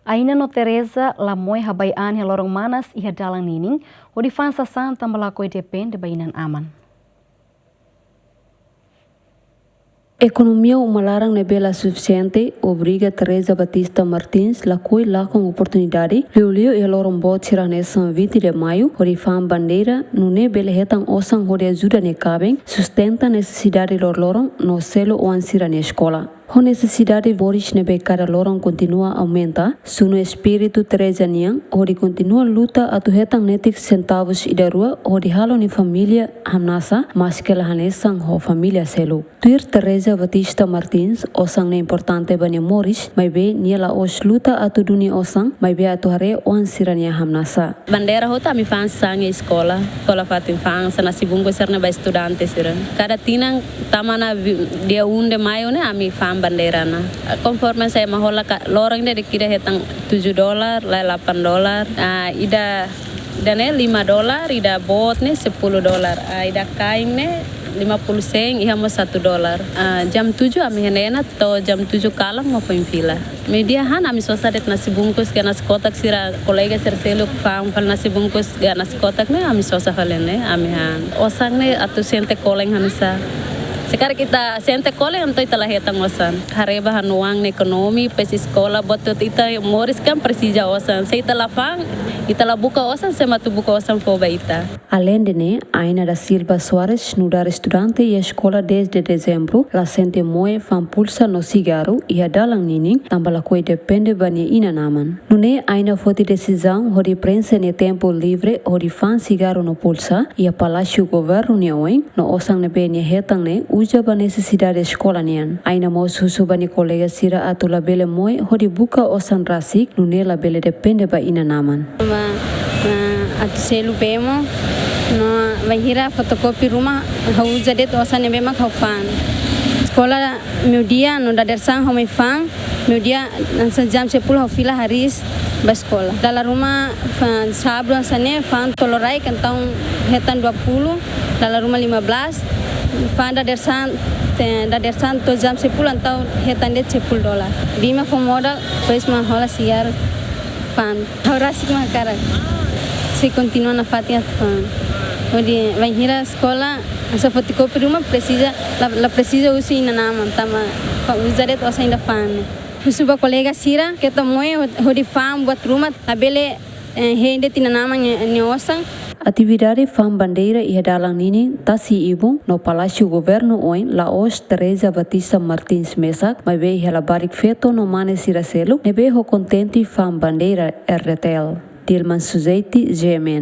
Aina no Teresa la moi habaian he lorong manas iha dalang nining, o di fansa santa melakoi depende bainan aman. Economia uma larang nebela suficiente obriga Teresa Batista Martins lakoi lá com oportunidade liu e lorong bot siranesan 20 de maio ori fam bandeira no nebele hetang osang ori ajuda ne cabem sustenta necessidade lorong no selo o ansira ne escola. A necessidade boris nebe cada lorong continua a aumentar, suno espírito Teresa niang, ori continua luta atu hetang netik centavos ida rua, ori halo ni família hamnasa, mas que la hanesang ho família selo. Tuir Teresa Batista Martins, osang ne importante bane moris, mai be niela os luta atu duni osang, mai be atu hare oan sirania hamnasa. Bandeira hota mi fans sang escola fatin fans na sibungo serna ba estudante sira. Cada tinang tamana dia 1 de maio ne ami fam bandeira na. Conforme saya mahola lorong de kira hetang $7, la $8. Ida dane $5, ida bot ne $10. Ida kain ne 50 sen iha mo $1. Jam 7 ami henena to jam 7 kalang mo fila. Media han ami sosadet nasi bungkus ke nasi kotak sira kolega serselo fam fal nasi bungkus ga nasi kotak ne ami sosa falene ami han. Osang ne atu sente koleng hanisa. Sekarang kita sente koleng anto ita laheta ngosan. Hareba hanuang ekonomi pes sekolah botot ita moris kan presija osan. Se ita lafang ita la buka osan se matu buka osan foba ita. Além de ne, Aina da Silva Soares nudar estudante e a escola desde dezembro, la sente moe fan pulsa no cigarro e a dalang nining, tambala koi depende bani ina naman. Nune Aina foti decisão hori prensa ne tempo livre hori fan cigarro no pulsa e a palácio governo ne oin, no osang ne beni hetang ne uja ba necessidade escola nian. Aina mo susu bani kolega sira atu la bele moe hori buka osan rasik, nune la bele depende ba ina naman. Atu selu bemo no vahira fotokopi rumah hauza det osan ne bema kaufan sekolah meu dia no dader sang ho mai fang meu dia nansa jam 10 ho fila haris ba sekolah dalam rumah sabro sane fang tolorai kantong hetan 20 dalam rumah 15 fang dader sang to jam 10 antau hetan det $10 bima fo modal pois ma hola siar fan horasi makara se continua na fatia fan onde vai ir à escola essa fotocopi rumah precisa la precisa usi ina nama tama usar itu asa ainda fan suba colega sira que tomoi hodi fam buat rumah abele hende tina nama ne osang. Atividade Fam Bandeira e Dalang Nini tasi ibu no Palácio Governo oin la os Teresa Batista Martins Mesak mai be hela barik feto no mane siraselo nebe ho contente Fam Bandeira RTL Dilman Suzeiti GMN